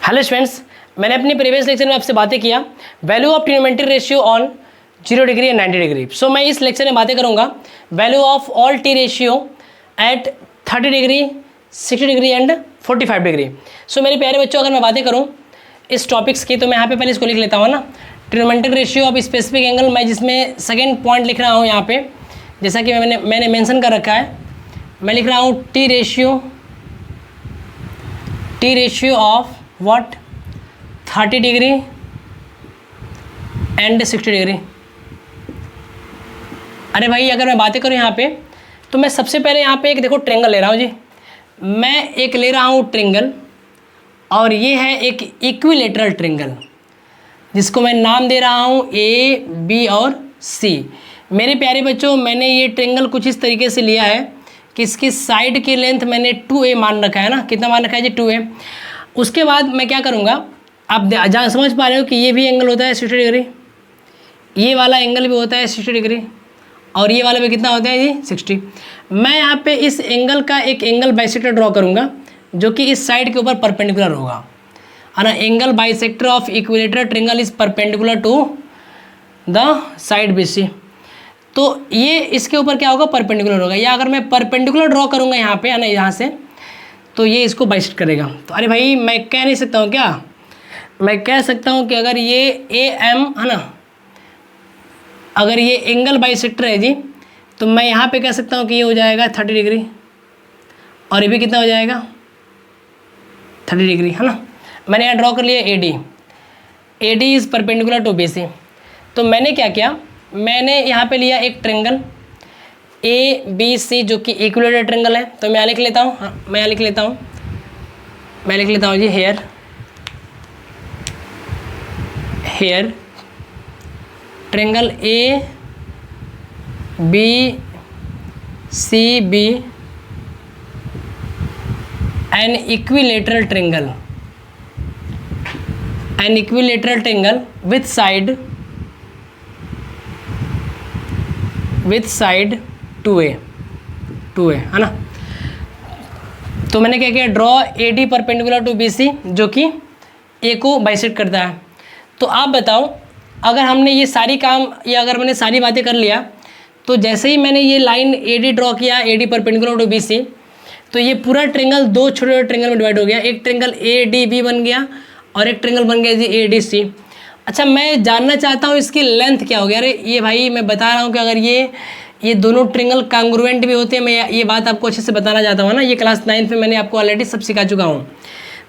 Hello students, मैंने अपने previous lecture में आपसे बातें किया value of trigonometric ratio on 0 degree and 90 degree. So मैं इस लेक्चर में बातें करूंगा value of all T ratio at 30 degree, 60 degree and 45 degree. So मेरे प्यारे बच्चों, अगर मैं बातें करूं इस टॉपिक्स की तो मैं यहाँ पे पहले इसको लिख लेता हूँ ना, trigonometric ratio of specific angle. मैं जिसमें सेकेंड पॉइंट लिख रहा हूँ यहाँ पे, जैसा कि मैंने मेंशन कर रखा है, मैं लिख रहा हूँ T ratio of what 30 degree and 60 degree. अरे भाई, अगर मैं बातें करूँ यहाँ पे तो मैं सबसे पहले यहाँ पे एक देखो ट्रेंगल ले रहा हूँ जी। मैं एक ले रहा हूँ ट्रेंगल और ये है एक इक्विलेटरल ट्रेंगल जिसको मैं नाम दे रहा हूँ ए, बी और सी। मेरे प्यारे बच्चों, मैंने ये ट्रेंगल कुछ इस तरीके से लिया है कि इसकी साइड की लेंथ मैंने 2a मान रखा है ना। कितना मान रखा है जी? 2a। उसके बाद मैं क्या करूँगा, आप जहाँ समझ पा रहे हो कि ये भी एंगल होता है 60 डिग्री, ये वाला एंगल भी होता है 60 डिग्री और ये वाला भी कितना होता है जी? 60। मैं यहाँ पे इस एंगल का एक एंगल बाइसेक्टर ड्रॉ करूँगा जो कि इस साइड के ऊपर परपेंडिकुलर होगा, है ना। Angle bisector of equilateral triangle is perpendicular to the side BC। तो ये इसके ऊपर क्या होगा? परपेंडिकुलर होगा। या अगर मैं परपेंडिकुलर ड्रॉ करूँगा यहाँ पे, है ना, यहाँ से, तो ये इसको बाइसेक्ट करेगा। तो अरे भाई, मैं कह नहीं सकता हूँ क्या? मैं कह सकता हूँ कि अगर ये AM है ना, अगर ये एंगल बाइसेक्टर है जी, तो मैं यहाँ पे कह सकता हूँ कि ये हो जाएगा 30 डिग्री और ये भी कितना हो जाएगा? 30 डिग्री, है ना। मैंने यहाँ ड्रॉ कर लिया AD is perpendicular to BC। तो मैंने क्या किया, मैंने यहाँ पे लिया एक ट्रेंगल ABC जो कि इक्विलेटरल ट्रेंगल है। तो मैं यहाँ लिख लेता हूँ, हाँ मैं यहाँ लिख लेता हूँ जी, here triangle ABCB an equilateral triangle with side 2a, है ना। तो मैंने क्या किया, draw AD perpendicular to BC जो कि A को बाइसेक्ट करता है। तो आप बताओ, अगर हमने ये सारी काम या अगर मैंने सारी बातें कर लिया, तो जैसे ही मैंने ये लाइन AD ड्रॉ किया, AD परपेंडिकुलर टू BC, तो ये पूरा ट्रेंगल दो छोटे छोटे ट्रेंगल में डिवाइड हो गया। एक ट्रेंगल ADB बन गया और एक ट्रेंगल बन गया जी ADC। अच्छा, मैं जानना चाहता हूँ इसकी लेंथ क्या हो गया। अरे ये भाई, मैं बता रहा हूँ कि अगर ये दोनों ट्रेंगल कांग्रुएंट भी होते हैं, मैं ये बात आपको अच्छे से बताना चाहता हूँ ना। ये क्लास 9 में मैंने आपको ऑलरेडी सब सिखा चुका हूँ।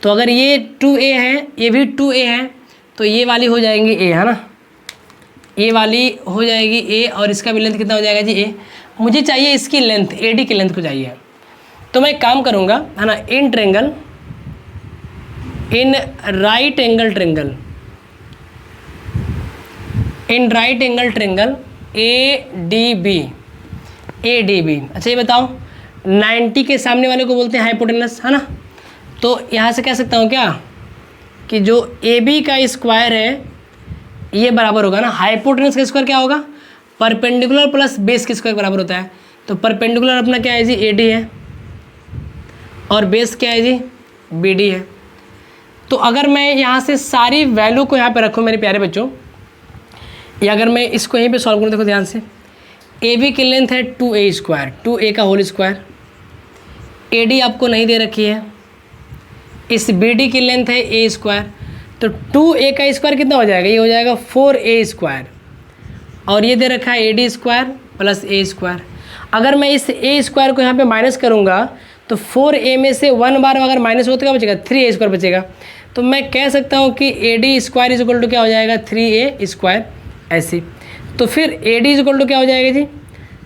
तो अगर ये 2a है, ये भी 2a है, तो ये वाली हो जाएंगी A, है ना। ये वाली हो जाएगी A और इसका भी लेंथ कितना हो जाएगा जी? A। मुझे चाहिए इसकी लेंथ, AD की लेंथ को चाहिए। तो मैं एक काम करूँगा, है ना, in right angle triangle ADB। अच्छा, ये बताओ 90 के सामने वाले को बोलते हैं हाइपोटेनस, है ना। तो यहाँ से कह सकता हूँ क्या कि जो AB का स्क्वायर है ये बराबर होगा ना, हाइपोटेनस का स्क्वायर क्या होगा? परपेंडिकुलर प्लस बेस के स्क्वायर बराबर होता है। तो परपेंडिकुलर अपना क्या है जी? AD है और बेस क्या है जी? BD है। तो अगर मैं यहाँ से सारी वैल्यू को यहाँ पे रखूँ मेरे प्यारे बच्चों, या अगर मैं इसको यहीं पे सॉल्व करूँ, देखो ध्यान से, AB की लेंथ है 2a स्क्वायर, 2a का होल स्क्वायर। AD आपको नहीं दे रखी है, इस BD की लेंथ है a स्क्वायर। तो 2a का स्क्वायर कितना हो जाएगा? ये हो जाएगा 4a स्क्वायर और ये दे रखा है AD square plus a square. अगर मैं इस a स्क्वायर को यहाँ पे माइनस करूँगा तो 4a में से 1 बार अगर माइनस होता क्या बचेगा? 3a स्क्वायर बचेगा। तो मैं कह सकता हूँ कि AD square is equal to क्या हो जाएगा? 3a square. ऐसे तो फिर AD इज इक्वल टू क्या हो जाएगा जी?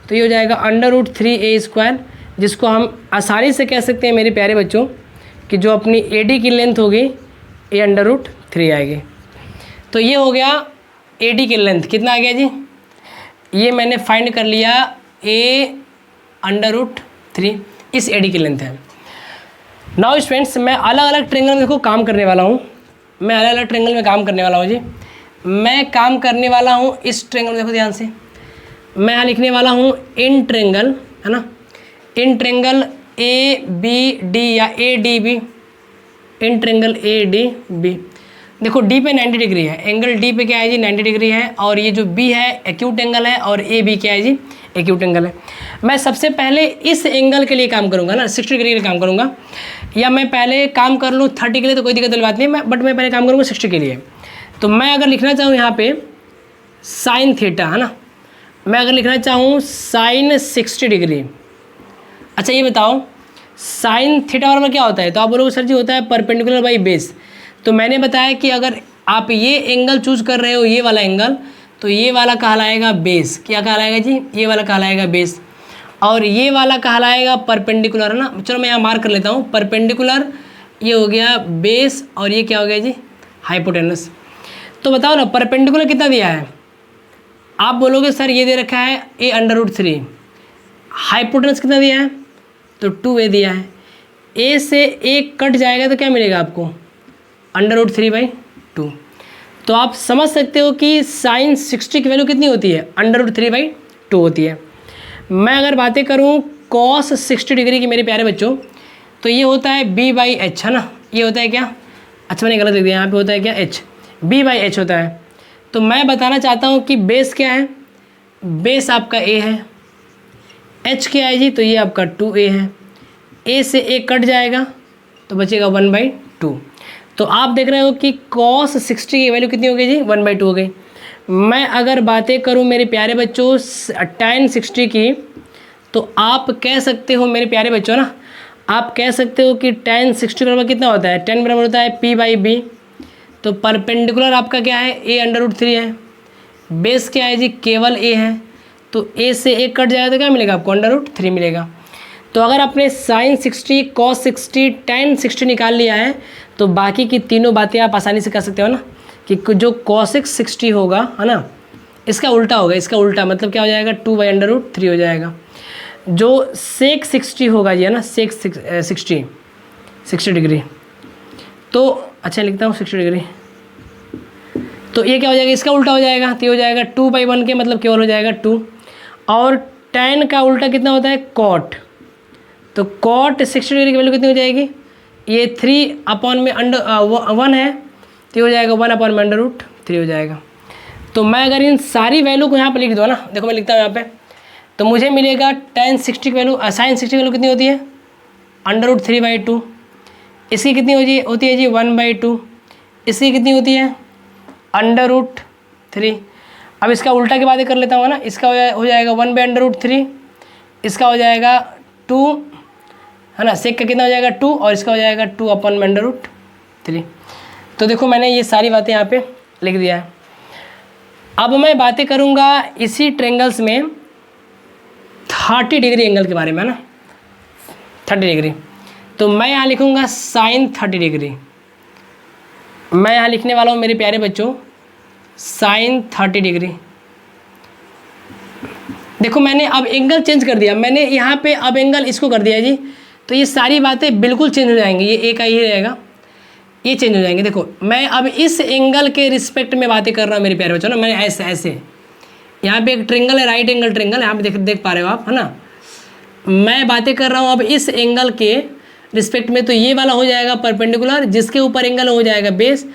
तो ये हो जाएगा √3a स्क्वायर, जिसको हम आसानी से कह सकते हैं मेरे प्यारे बच्चों कि जो अपनी AD की लेंथ होगी ये √3 आएगी। तो ये हो गया AD की लेंथ। कितना आ गया जी? ये मैंने फाइंड कर लिया A √3 इस AD की लेंथ है। नाउ स्टूडेंट्स, मैं अलग अलग ट्रेंगल में देखो काम करने वाला हूँ। जी। मैं काम करने वाला हूँ इस ट्रेंगल में, देखो ध्यान से, मैं यहाँ लिखने वाला हूँ इन ट्रेंगल, है ना, इन ट्रेंगल ABD या ADB in triangle A D B. देखो डी पे 90 डिग्री है, एंगल डी पे क्या है जी 90 डिग्री है, और ये जो बी है एक्यूट एंगल है, और ए बी क्या है जी एक्यूट एंगल है। मैं सबसे पहले इस एंगल के लिए काम करूंगा ना, 60 डिग्री के लिए काम करूंगा, या मैं पहले काम कर लूँ 30 के लिए तो कोई दिक्कत वाली बात नहीं है, बट मैं पहले काम करूँगा 60 के लिए। तो मैं अगर लिखना चाहूँ यहाँ पे साइन थीटा है ना, मैं अगर लिखना चाहूँ साइन 60 डिग्री। अच्छा ये बताओ साइन थीटा बराबर क्या होता है, तो आप बोलोगे सर जी होता है परपेंडिकुलर बाई बेस। तो मैंने बताया कि अगर आप ये एंगल चूज कर रहे हो, ये वाला एंगल, तो ये वाला कहलाएगा बेस। क्या कहलाएगा जी, ये वाला कहलाएगा बेस, और ये वाला कहलाएगा परपेंडिकुलर है ना। चलो मैं यहाँ मार्क कर लेता हूँ, परपेंडिकुलर ये हो गया बेस, और ये क्या हो गया जी हाइपोटेनस। तो बताओ ना परपेंडिकुलर कितना दिया है, आप बोलोगे सर ये दे रखा है a√3, हाइपोटेनस कितना दिया है तो 2a दिया है। a से a कट जाएगा तो क्या मिलेगा आपको √3/2। तो आप समझ सकते हो कि साइन 60 की वैल्यू कितनी होती है √3/2 होती है। मैं अगर बातें करूं कॉस 60 डिग्री की मेरे प्यारे बच्चों, तो ये होता है b/h है ना, ये होता है क्या, अच्छा मैंने गलत लिख दिया, यहाँ पे होता है क्या h, b/h होता है। तो मैं बताना चाहता हूँ कि बेस क्या है, बेस आपका a है, h क्या है जी, तो ये आपका 2a है, a से a कट जाएगा तो बचेगा 1/2। तो आप देख रहे हो कि cos 60 की वैल्यू कितनी हो गई जी 1/2 हो गई। मैं अगर बातें करूं मेरे प्यारे बच्चों tan 60 की, तो आप कह सकते हो मेरे प्यारे बच्चों ना, आप कह सकते हो कि tan 60 बराबर कितना होता है, tan बराबर होता है p/b। तो परपेंडिकुलर आपका क्या है a√3 है, बेस क्या है जी केवल a है, तो a से a कट जाएगा तो क्या मिलेगा आपको √3 मिलेगा। तो अगर आपने साइन 60 cos 60 tan 60 निकाल लिया है, तो बाकी की तीनों बातें आप आसानी से कर सकते हो ना, कि जो cosec 60 होगा है ना, इसका उल्टा होगा, इसका उल्टा मतलब क्या हो जाएगा 2/√3 हो जाएगा। जो sec 60 होगा जी है ना, sec 60 डिग्री, तो अच्छा लिखता हूँ 60 डिग्री, तो ये क्या हो जाएगा इसका उल्टा हो जाएगा, तो ये हो जाएगा 2/1 के मतलब केवल हो जाएगा 2। और tan का उल्टा कितना होता है cot, तो cot 60 डिग्री की वैल्यू कितनी हो जाएगी, ये 3/1 है, तो ये हो जाएगा 1/√3 हो जाएगा। तो मैं अगर इन सारी वैल्यू को यहाँ पे लिख दूँ ना, देखो मैं लिखता हूँ यहाँ पे, तो मुझे मिलेगा tan 60 की वैल्यू साइन 60 की वैल्यू कितनी होती है √3/2, इसकी कितनी होती है जी 1/2, इसकी कितनी होती है √3। अब इसका उल्टा की बातें कर लेता हूँ ना, इसका हो जाएगा 1/√3, इसका हो जाएगा 2 है ना, सेक का कितना हो जाएगा 2, और इसका हो जाएगा 2/√3। तो देखो मैंने ये सारी बातें यहाँ पे लिख दिया है। अब मैं बातें करूँगा इसी ट्रेंगल्स में 30 डिग्री एंगल के बारे में है ना, 30 डिग्री। तो मैं यहाँ लिखूँगा साइन 30 डिग्री, मैं यहाँ लिखने वाला हूँ मेरे प्यारे बच्चों साइन 30 डिग्री। देखो मैंने अब एंगल चेंज कर दिया, मैंने यहाँ पे अब एंगल इसको कर दिया जी, तो ये सारी बातें बिल्कुल चेंज हो जाएंगी, ये एक का ही रहेगा, ये चेंज हो जाएंगे। देखो मैं अब इस एंगल के रिस्पेक्ट में बातें कर रहा हूँ मेरे प्यारे बच्चों ना, मैंने ऐसे यहाँ पे एक ट्रेंगल है, राइट एंगल ट्रेंगल यहाँ पे देख पा रहे हो आप है ना, मैं बातें कर रहा हूँ अब इस एंगल के रिस्पेक्ट में। तो ये वाला हो जाएगा परपेंडिकुलर, जिसके ऊपर एंगल हो जाएगा बेस,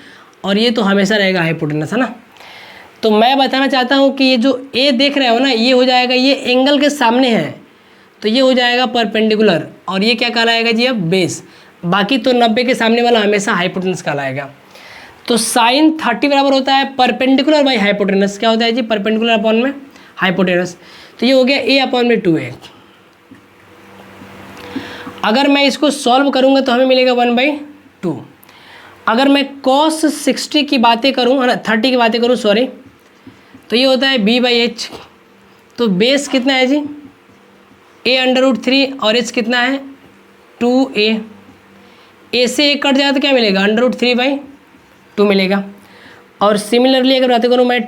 और ये तो हमेशा रहेगा हाइपोटेनस है ना। तो मैं बताना चाहता हूँ कि ये जो ए देख रहे हो ना, ये हो जाएगा, ये एंगल के सामने है, तो ये हो जाएगा परपेंडिकुलर, और ये क्या कहलाएगा जी अब बेस। बाकी तो 90 के सामने वाला हमेशा हाइपोटेनस कहलाएगा। तो साइन 30 बराबर होता है परपेंडिकुलर बाई हाइपोटेनस, क्या होता है जी परपेंडिकुलर अपॉन में हाइपोटेनस। तो ये हो गया a/2a। अगर मैं इसको सॉल्व करूँगा तो हमें मिलेगा 1/2। अगर मैं cos 60 की बातें करूँ है ना, 30 की बातें करूँ सॉरी, तो ये होता है b/h। तो बेस कितना है जी a/√3, और h कितना है 2a। a से a कट जाए तो क्या मिलेगा √3/2 मिलेगा। और सिमिलरली अगर बातें करूँ मैं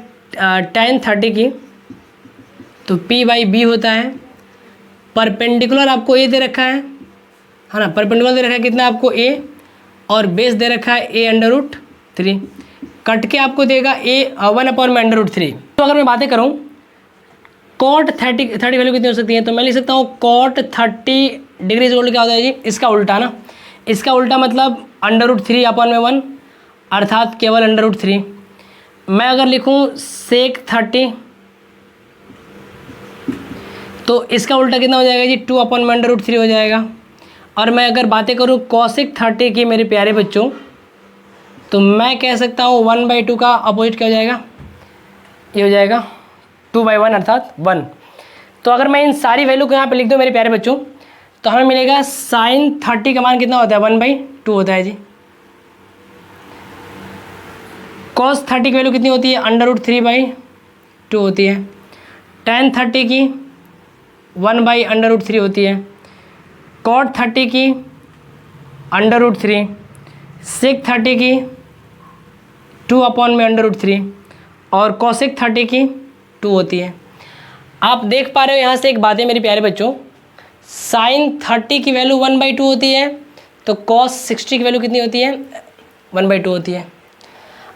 tan 30 की, तो p/b होता है। परपेंडिकुलर आपको a दे रखा है ना, परपेंडिकुलर दे रखा है कितना आपको a, और बेस दे रखा है a/√3, कट के आपको देगा a/1/√3। तो अगर मैं बातें करूँ cot 30 वैल्यू कितनी हो सकती है, तो मैं लिख सकता हूँ cot 30 डिग्री इक्वल क्या होता है जी इसका उल्टा ना, इसका उल्टा मतलब √3/1 अर्थात केवल √3। मैं अगर लिखूं sec30 तो इसका उल्टा कितना हो जाएगा जी, 2/√3 हो जाएगा। और मैं अगर बातें करूं cosec30 की मेरे प्यारे बच्चों, तो मैं कह सकता हूं 1/2 का अपोजिट क्या हो जाएगा, ये हो जाएगा 2/1 अर्थात 1। तो अगर मैं इन सारी वैल्यू को यहाँ पे लिख दूँ मेरे प्यारे बच्चों, तो हमें मिलेगा sin30 का मान कितना होता है, 1/2 होता है जी। cos30 की वैल्यू कितनी होती है, √3/2 होती है। tan30 की 1/√3 होती है। cot30 की √3, sec30 की 2/√3 और cosec30 की 2 होती है। आप देख पा रहे हो यहाँ से एक बात है मेरे प्यारे बच्चों, sin30 की वैल्यू 1/2 होती है, तो cos60 की वैल्यू कितनी होती है, 1/2 होती है।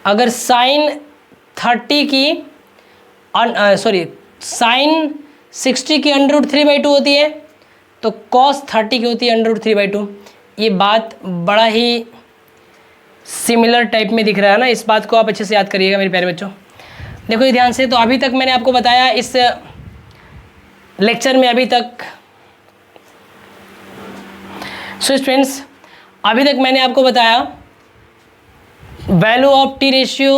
अगर sin60 की sin60 की √3/2 होती है, तो cos30 की होती है √3/2। ये बात बड़ा ही सिमिलर टाइप में दिख रहा है ना, इस बात को आप अच्छे से याद करिएगा मेरे प्यारे बच्चों। देखो ये ध्यान से, तो अभी तक मैंने आपको बताया इस लेक्चर में, अभी तक स्टूडेंट्स अभी तक मैंने आपको बताया value of T ratio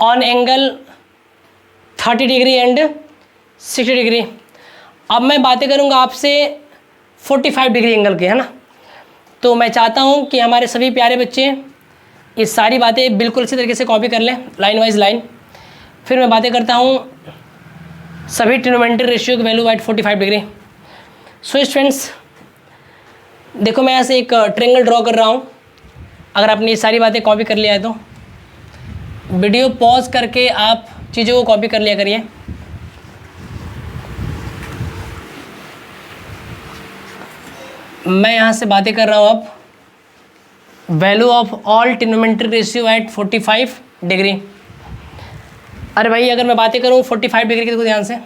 on angle 30 degree and 60 degree. अब मैं बातें करूंगा आपसे 45 डिग्री एंगल के, है ना। तो मैं चाहता हूं कि हमारे सभी प्यारे बच्चे ये सारी बातें बिल्कुल इसी तरीके से कॉपी कर लें, लाइन वाइज लाइन। फिर मैं बातें करता हूं सभी ट्रिग्नोमेट्रिक रेशियो की value at 45 degree. So students देखो, मैं यहाँ से एक ट्रायंगल ड्रॉ कर रहा हूँ। अगर आपने ये सारी बातें कॉपी कर लिया है तो वीडियो पॉज करके आप चीज़ों को कॉपी कर लिया करिए। मैं यहाँ से बातें कर रहा हूँ अब value of all trigonometric ratio at 45 degree. अरे भाई अगर मैं बातें करूँ 45 डिग्री की, देखो ध्यान से,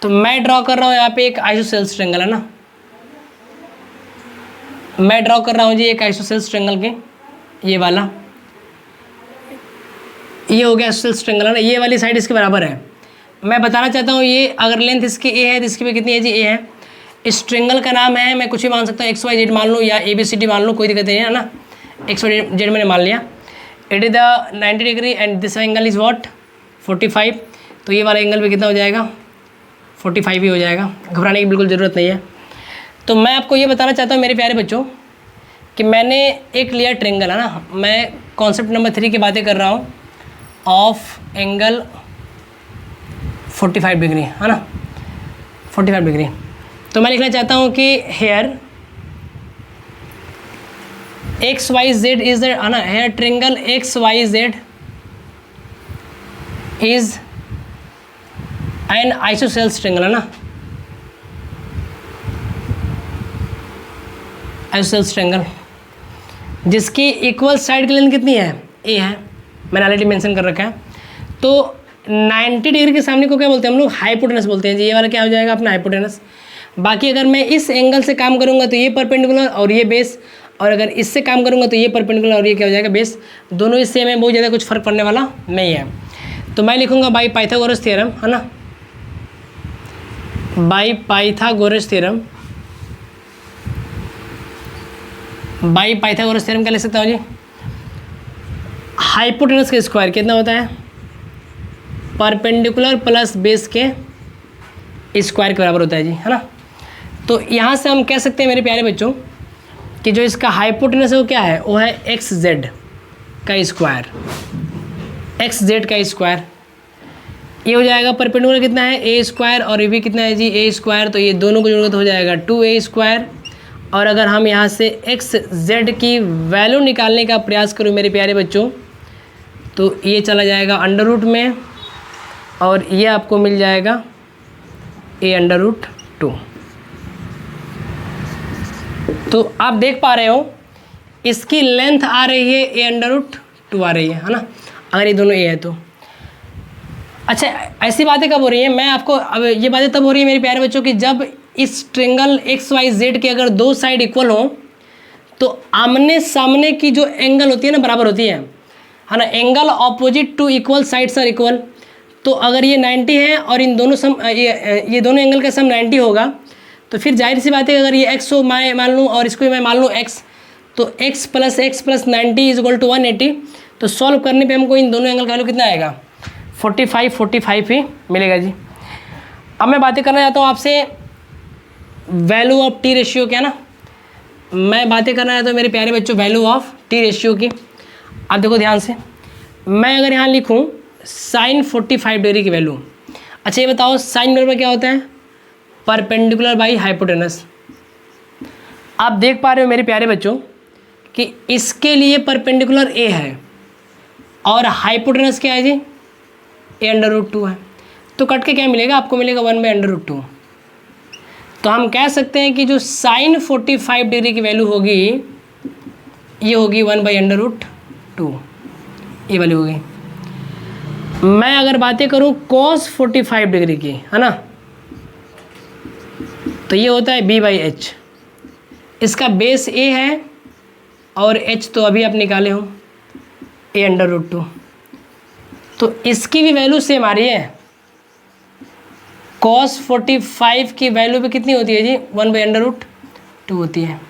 तो मैं ड्रॉ कर रहा हूँ यहाँ पे एक आइसोसेल्स ट्रायंगल, है ना। मैं ड्रॉ कर रहा हूँ जी एक आइसोसेल्स ट्रायंगल के, ये वाला, ये हो गया आइसोसेल्स ट्रायंगल, है ना। ये वाली साइड इसके बराबर है। मैं बताना चाहता हूँ ये अगर लेंथ इसकी ए है तो इसकी भी कितनी है जी, ए है। इस ट्रायंगल का नाम है, मैं कुछ भी मान सकता हूँ, XYZ मान लूँ या ABCD मान लूँ, कोई दिक्कत नहीं है ना। XYZ मैंने मान लिया। It is the 90 degree and this angle is what, 45। तो ये वाला एंगल भी कितना हो जाएगा, 45 ही हो जाएगा, घबराने की बिल्कुल ज़रूरत नहीं है। तो मैं आपको ये बताना चाहता हूँ मेरे प्यारे बच्चों कि मैंने एक लिया ट्रायंगल, है ना। मैं कॉन्सेप्ट नंबर 3 की बातें कर रहा हूँ ऑफ एंगल 45 डिग्री, है ना, 45 डिग्री। तो मैं लिखना चाहता हूँ कि हेयर XYZ इज है ना, here triangle XYZ is an isosceles triangle, है ना, आइसोसेल्स ट्रायंगल जिसकी इक्वल साइड की लेंथ कितनी है, ए है, मैंने ऑलरेडी मेंशन कर रखा है। तो 90 डिग्री के सामने को क्या बोलते हैं हम लोग, हाइपोटेनस बोलते हैं जी। ये वाला क्या हो जाएगा अपना हाइपोटेनस। बाकी अगर मैं इस एंगल से काम करूंगा तो ये परपेंडिकुलर और ये बेस, और अगर इससे काम करूंगा तो ये परपेंडिकुलर और ये क्या हो जाएगा, बेस। दोनों ही सेम है, बहुत ज़्यादा कुछ फर्क पड़ने वाला नहीं है। तो मैं लिखूंगा बाई पाइथागोरस थ्योरम, है ना, by Pythagoras theorem. By Pythagoras theorem क्या लिख सकता हूँ जी, हाइपोटेनस का स्क्वायर कितना होता है, परपेंडिकुलर प्लस बेस के स्क्वायर के बराबर होता है जी, है ना। तो यहाँ से हम कह सकते हैं मेरे प्यारे बच्चों कि जो इसका हाइपोटेनस है वो क्या है, वो है XZ का स्क्वायर, XZ का स्क्वायर। ये हो जाएगा परपेंडिकुलर कितना है, A स्क्वायर, और ये भी कितना है जी, A स्क्वायर। तो ये दोनों की जरूरत हो जाएगा 2A स्क्वायर। और अगर हम यहाँ से XZ की वैल्यू निकालने का प्रयास करूँ मेरे प्यारे बच्चों, तो ये चला जाएगा अंडर रूट में, और ये आपको मिल जाएगा A√2। तो आप देख पा रहे हो इसकी लेंथ आ रही है A√2 आ रही है ना, अगर ये दोनों A है तो। अच्छा, ऐसी बातें कब हो रही हैं, मैं आपको अब ये बातें तब हो रही है मेरे प्यारे बच्चों कि जब इस ट्रायंगल XYZ के अगर दो साइड इक्वल हो तो आमने सामने की जो एंगल होती है ना बराबर होती है ना, angle opposite to equal sides are equal. तो अगर ये 90 है और इन दोनों सम ये दोनों एंगल का सम 90 होगा, तो फिर जाहिर सी बात है अगर ये x हो मैं मान लूँ और इसको मैं मान लूँ x, तो x + 90 इज इक्वल टू 180। तो सॉल्व करने पे हमको इन दोनों एंगल का वैल्यू कितना आएगा, 45 ही मिलेगा जी। अब मैं बातें करना चाहता हूँ आपसे वैल्यू ऑफ टी रेशियो क्या ना, मैं बातें करना चाहता हूँ मेरे प्यारे बच्चों वैल्यू ऑफ टी रेशियो की। आप देखो ध्यान से, मैं अगर यहाँ लिखूँ साइन 45 डिग्री की वैल्यू, अच्छा ये बताओ साइन बराबर क्या होता है, परपेंडिकुलर बाई हाइपोटेनस। आप देख पा रहे हो मेरे प्यारे बच्चों कि इसके लिए परपेंडिकुलर ए है और हाइपोटेनस क्या है जी, a√2 है। तो कट के क्या मिलेगा आपको, मिलेगा 1/√2। तो हम कह सकते हैं कि जो साइन 45 डिग्री की वैल्यू होगी ये होगी 1/√2, ये वाली होगी। मैं अगर बातें करूं cos 45 डिग्री की, है ना, तो ये होता है b/h। इसका बेस a है और h तो अभी आप निकाले हो a√2। तो इसकी भी वैल्यू सेम आ रही है, cos 45 की वैल्यू भी कितनी होती है जी, 1/√2 होती है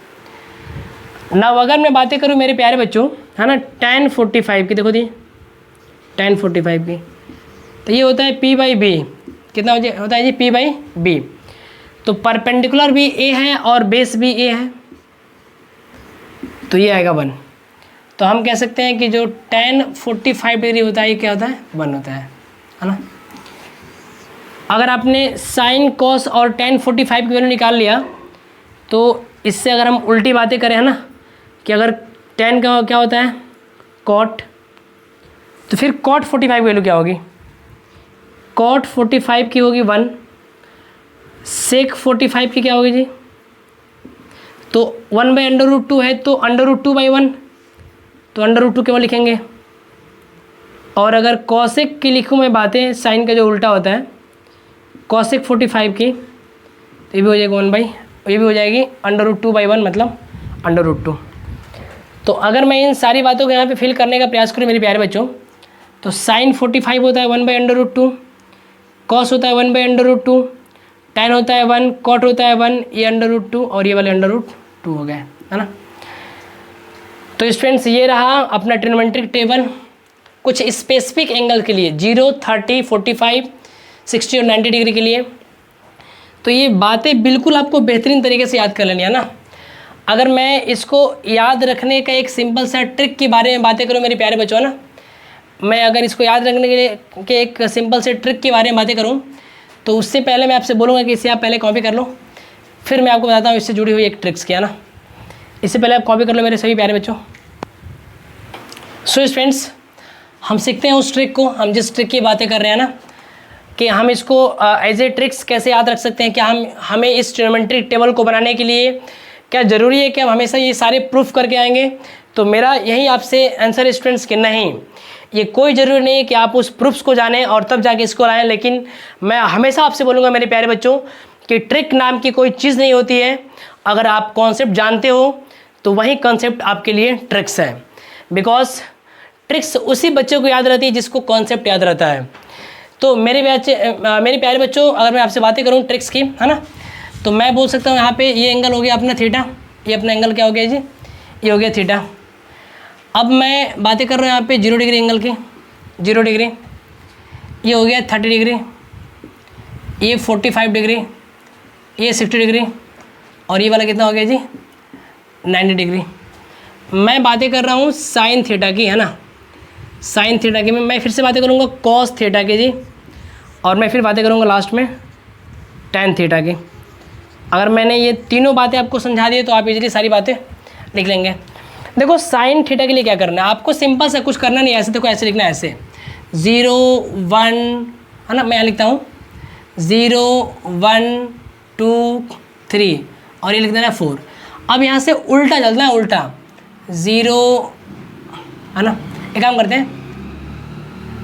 ना। अगर मैं बातें करूं मेरे प्यारे बच्चों, है ना, tan 45 की, देखो जी tan 45 की, तो ये होता है p/b, कितना होता है जी, p/b। तो परपेंडिकुलर भी a है और बेस भी a है, तो ये आएगा 1। तो हम कह सकते हैं कि जो tan 45 डिग्री होता है ये क्या होता है, 1 होता है ना। अगर आपने साइन कॉस और tan 45 की वैल्यू निकाल लिया, तो इससे अगर हम उल्टी बातें करें, है ना, कि अगर tan का क्या होता है cot, तो फिर cot 45 की वैल्यू क्या होगी, cot 45 की होगी 1, sec 45 की क्या होगी जी, तो 1/√2 है तो √2/1, तो √2 केवल लिखेंगे। और अगर cosec की लिखूँ मैं बातें, साइन का जो उल्टा होता है cosec 45 की, तो ये भी हो जाएगी 1/, ये भी हो जाएगी √2/1 मतलब √2। तो अगर मैं इन सारी बातों को यहाँ पे फिल करने का प्रयास करूँ मेरे प्यारे बच्चों, तो साइन 45 होता है 1/√2, कॉस होता है 1/√2, tan होता है 1, कॉट होता है 1, ये √2 और ये वाले √2 हो गए, है ना। तो स्टूडेंट्स ये रहा अपना ट्रिग्नोमेट्रिक टेबल कुछ स्पेसिफिक एंगल के लिए, 0, 30, 45, 60 और 90 डिग्री के लिए। तो ये बातें बिल्कुल आपको बेहतरीन तरीके से याद कर लेनी है ना। अगर मैं इसको याद रखने का एक सिंपल सा ट्रिक के बारे में बातें करूँ मेरे प्यारे बच्चों ना, मैं अगर इसको याद रखने के लिए के एक सिंपल से ट्रिक के बारे में बातें करूँ, तो उससे पहले मैं आपसे बोलूँगा कि इसे आप पहले कॉपी कर लो, फिर मैं आपको बताता हूँ इससे जुड़ी हुई एक ट्रिक्स क्या ना। इससे पहले आप कॉपी कर लो मेरे सभी प्यारे बच्चों। सो फ्रेंड्स, हम सीखते हैं उस ट्रिक को, हम जिस ट्रिक की बातें कर रहे हैं ना, कि हम इसको एज ए ट्रिक्स कैसे याद रख सकते हैं। क्या हमें इस ट्रिग्नोमेट्रिक टेबल को बनाने के लिए क्या ज़रूरी है कि हम हमेशा ये सारे प्रूफ करके आएंगे? तो मेरा यही आपसे आंसर स्टूडेंट्स कि नहीं, ये कोई ज़रूरी नहीं है कि आप उस प्रूफ्स को जानें और तब जाके इसको लाएं। लेकिन मैं हमेशा आपसे बोलूँगा मेरे प्यारे बच्चों कि ट्रिक नाम की कोई चीज़ नहीं होती है। अगर आप कॉन्सेप्ट जानते हो तो वही कॉन्सेप्ट आपके लिए ट्रिक्स है। बिकॉज ट्रिक्स उसी बच्चे को याद रहती है जिसको कॉन्सेप्ट याद रहता है। तो मेरे प्यारे बच्चों, अगर मैं आपसे बातें करूँ ट्रिक्स की, है ना, तो मैं बोल सकता हूँ यहाँ पे ये एंगल हो गया अपना थीटा, ये अपना एंगल क्या हो गया जी, ये हो गया थीटा। अब मैं बातें कर रहा हूँ यहाँ पे 0 डिग्री एंगल की, 0 डिग्री, ये हो गया 30 डिग्री, ये 45 डिग्री, ये 60 डिग्री और ये वाला कितना हो गया जी 90 डिग्री। मैं बातें कर रहा हूँ साइन थीटा की, है ना, साइन थीटा की। मैं फिर से बातें करूँगा कॉस थीटा की जी, और मैं फिर बातें करूँगा लास्ट में टैन थीटा की। अगर मैंने ये तीनों बातें आपको समझा दी तो आप इजीली सारी बातें लिख लेंगे। देखो साइन थीटा के लिए क्या करना है आपको, सिंपल सा कुछ करना नहीं, ऐसे देखो ऐसे लिखना है, ऐसे 0 1, है ना, मैं यहाँ लिखता हूँ 0 1 2 3 और ये लिख देना 4। अब यहाँ से उल्टा चलना है, उल्टा 0, है ना। एक काम करते हैं,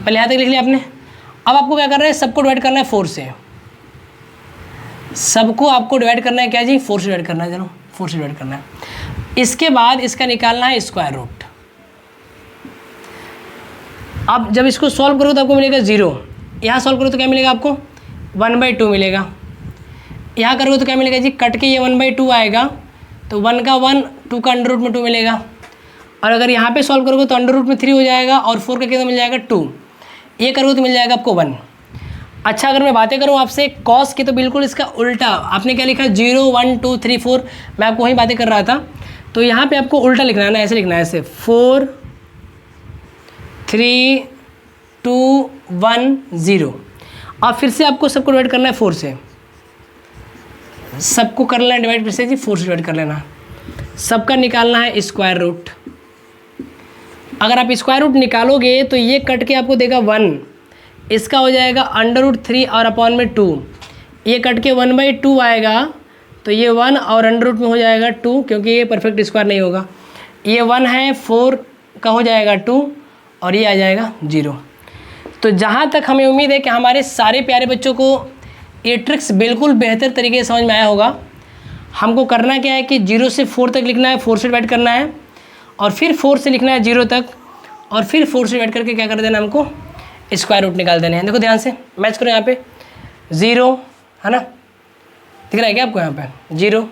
पहले यहाँ तक लिख लिया आपने। अब आपको क्या करना है, सबको डिवाइड करना है 4 से, सबको आपको डिवाइड करना है क्या जी 4 से डिवाइड करना है, चलो 4 से डिवाइड करना है। इसके बाद इसका निकालना है स्क्वायर रूट। अब जब इसको सॉल्व करो तो आपको मिलेगा 0, यहाँ सॉल्व करो तो क्या मिलेगा आपको 1/2 मिलेगा, यहाँ करोगे तो क्या मिलेगा जी, कट के ये 1/2 आएगा, तो 1 का 1, 2 का अंडर रूट में 2 मिलेगा। और अगर यहाँ पे सॉल्व करोगे तो अंडर रूट में 3 हो जाएगा और 4 का कितना मिल जाएगा 2, ये करोगे तो मिल जाएगा आपको 1। अच्छा अगर मैं बातें करूँ आपसे कॉस की, तो बिल्कुल इसका उल्टा, आपने क्या लिखा 0 1 2 3 4, मैं आपको वही बातें कर रहा था, तो यहाँ पे आपको उल्टा लिखना है ना, ऐसे लिखना है, ऐसे 4 3 2 1 0। और फिर से आपको सबको डिवाइड करना है 4 से, सबको कर लेना है डिवाइड, फिर से जी 4 से डिवाइड कर लेना, सबका निकालना है स्क्वायर रूट। अगर आप स्क्वायर रूट निकालोगे तो ये कट के आपको देगा 1, इसका हो जाएगा अंडर रूट 3 और अपॉन में 2, ये कट के 1/2 आएगा, तो ये 1 और अंडर रूट में हो जाएगा 2, क्योंकि ये परफेक्ट स्क्वायर नहीं होगा, ये 1 है, 4 का हो जाएगा 2 और ये आ जाएगा 0। तो जहाँ तक हमें उम्मीद है कि हमारे सारे प्यारे बच्चों को ये ट्रिक्स बिल्कुल बेहतर तरीके से समझ में आया होगा। हमको करना क्या है कि 0 से 4 तक लिखना है, 4 से डिवाइड करना है, और फिर 4 से लिखना है 0 तक, और फिर 4 से डिवाइड करके क्या कर देना, हमको स्क्वायर रूट निकाल देने हैं। देखो ध्यान से मैच करो, यहाँ पे 0 है ना, दिख रहा है क्या आपको, यहाँ पे 0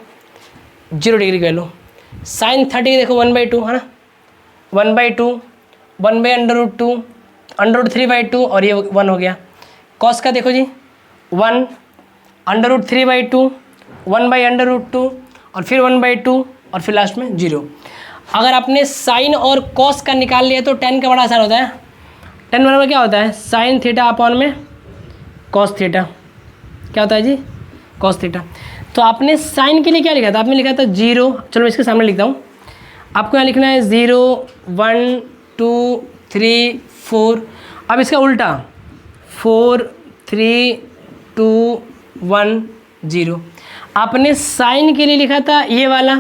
डिग्री की वैल्यू, साइन 30 देखो 1/2 है ना, 1/2, 1/√2, √3/2 और ये 1 हो गया। कॉस का देखो जी 1, √3/2, 1/√2 और फिर 1/2 और फिर लास्ट में 0। अगर आपने साइन और कॉस का निकाल लिया तो tan का बड़ा आसान होता है। tan बराबर क्या होता है, साइन थीटा अपॉन में कॉस थीटा, क्या होता है जी, कॉस थीटा। तो आपने साइन के लिए क्या लिखा था, आपने लिखा था 0, चलो मैं इसके सामने लिखता हूँ, आपको यहाँ लिखना है 0 1 2 3 4। अब इसका उल्टा 4 3 2 1 0। आपने साइन के लिए लिखा था ये वाला,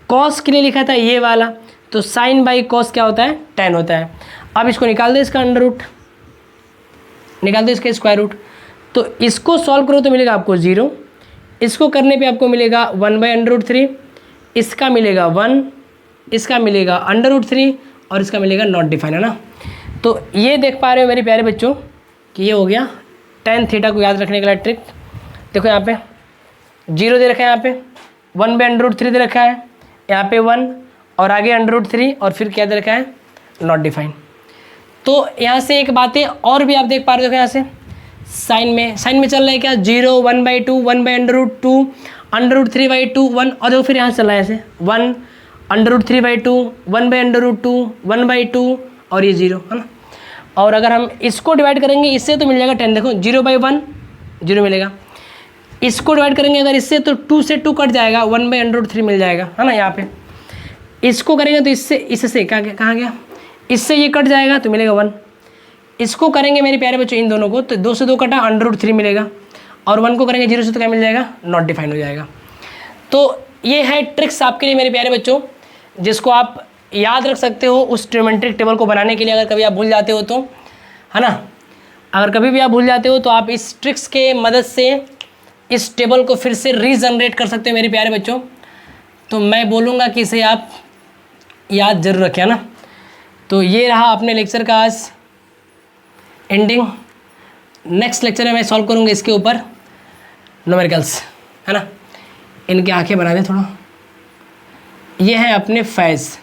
कॉस के लिए लिखा था ये वाला, तो साइन बाई कॉस क्या होता है, tan होता है। अब इसको निकाल दो, इसका अंडर रूट निकाल दो, इसका स्क्वायर रूट, तो इसको सॉल्व करो तो मिलेगा आपको 0, इसको करने पे आपको मिलेगा 1/√3, इसका मिलेगा 1, इसका मिलेगा अंडर√3 और इसका मिलेगा नॉट डिफाइन, है ना। तो ये देख पा रहे हो मेरे प्यारे बच्चों कि ये हो गया tan थीटा को याद रखने के लिए ट्रिक। देखो यहाँ पे 0 दे रखा है, यहाँ पे 1/√3 दे रखा है, यहाँ पे 1 और आगे अंडर√3 और फिर क्या दे रखा है, नॉट डिफाइन। तो यहाँ से एक बातें और भी आप देख पा रहे हो, यहाँ से साइन में चल रहा है क्या 0 1/2 1/√2 अंडर√3/2 1, और देखो फिर यहाँ चल रहा है ऐसे 1 अंडर√3/2 1/√2 1/2 और ये 0, है ना। और अगर हम इसको डिवाइड करेंगे इससे तो मिल जाएगा 10, देखो 0/1 0 मिलेगा, इसको डिवाइड करेंगे अगर इससे तो 2 से 2 कट जाएगा, 1/√3 मिल जाएगा, है ना। यहाँ पे इसको करेंगे तो इससे कहाँ गया, इससे ये कट जाएगा तो मिलेगा 1, इसको करेंगे मेरे प्यारे बच्चों इन दोनों को तो 2 से 2 कटा अंडर√3 मिलेगा, और 1 को करेंगे 0 से तो क्या मिल जाएगा, नॉट डिफाइन हो जाएगा। तो ये है ट्रिक्स आपके लिए मेरे प्यारे बच्चों, जिसको आप याद रख सकते हो उस ट्रिग्नोमेट्रिक टेबल को बनाने के लिए। अगर कभी आप भूल जाते हो तो, है ना, अगर कभी भी आप भूल जाते हो तो आप इस ट्रिक्स के मदद से इस टेबल को फिर से रीजनरेट कर सकते हो मेरे प्यारे बच्चों। तो मैं बोलूँगा कि इसे आप याद जरूर रखें, है ना। तो ये रहा अपने लेक्चर का आज एंडिंग। नेक्स्ट लेक्चर में मैं सॉल्व करूँगा इसके ऊपर न्यूमेरिकल्स, है ना। इनकी आंखें बना दें थोड़ा। ये है अपने फैज़